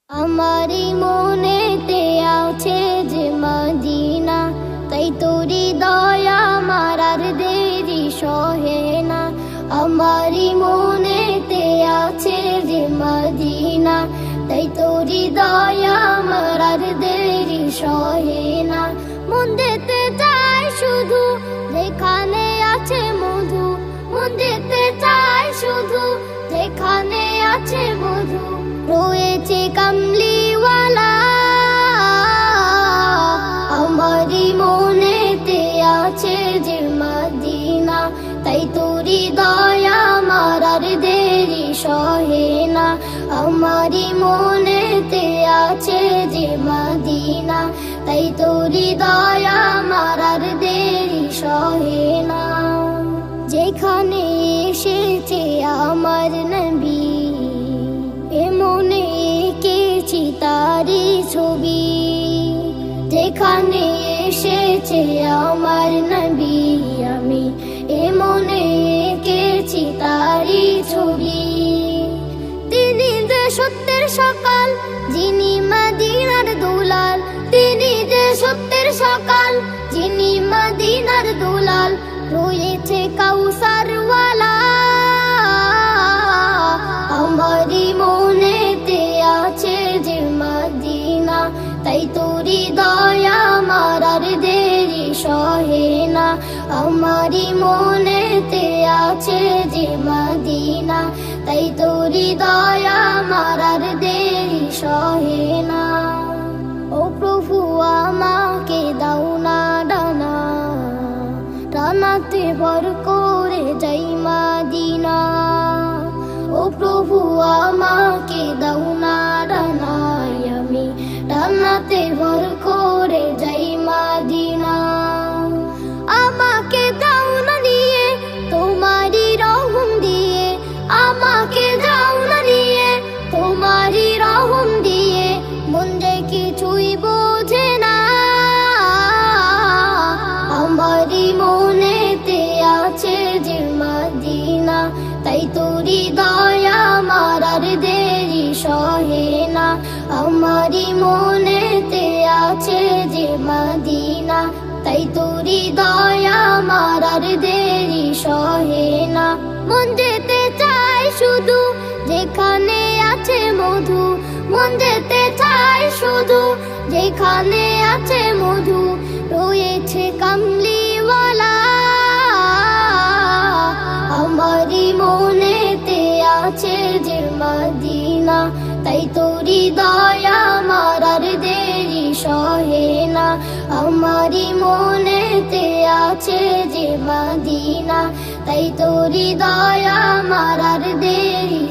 আমারি মনেতে আছে যে মদিনা, তাই তোরি দয়া আমার আর দেরি সহে না। আমারি মনেতে আছে যে মদিনা, তাই তোরি দয়া আমার আর দেরি সহে না। মন যেতে চাই শুধু যেখানে আছে মধু, মন যেতে চাই শুধু যেখানে আছে মধু। রয়েছে কামলিওয়ালা আমারি মনেতে আছে যে মদিনা, তাই তোরি দয়া আমার আর দেরি সহে না। আমারি মনেতে আছে যে মদিনা, তাই তোরি দয়া আমার আর দেরি সহে না। যেখানে এসেছে আমার নবী, এ মনে এঁকেছি তারি ছবি। যেখানে এসেছে আমার নবী, আমি এ মনে এঁকেছি তারি ছবি। তিনি যে সত্যের সকাল, যিনি মদিনার দুলাল। তিনি যে সত্যের সকাল, যিনি মদিনার দুলাল। রয়েছে কাউসারওয়ালা আমারি মনেতে আছে যে মদিনা, তাই তোরি দয়া আমার আর দেরি সহে না। আমারি মনেতে আছে যে মদিনা, তাই তোরি দয়া আমার আর দেরি সহে না। ও প্রভু আমাকে দাও না ডানা, ডানাতে ভর করে যাই মদিনা। ও প্রভু আমাকে দাও না ডানায়, আমি ডানাতে ভর করে যাই মদিনা। আমাকে দাও না নিয়ে তোমারি রহম দিয়ে, আমাকে দাও না নিয়ে তোমারি রহম দিয়ে। মন যে কিছুই বোঝে না আমারি মনেতে আছে যে মদিনা, তাই তোরি দয়া আমার আর দেরি সহে না। আমারি মনেতে আছে যে মদিনা, তাই তোরি দয়া আমার আর দেরি সহে না। মন যেতে চাই শুধু যেখানে আছে মধু, মন যেতে চাই শুধু যেখানে আছে মধু। রয়েছে কামলিওয়ালা আমারি মনেতে আছে যে মদিনা, তাই তোরি দয়া আমার আর দেরি সহে না। আমারি মনেতে আছে যে মদিনা, তাই তোরি দয়া আমার আর দেরি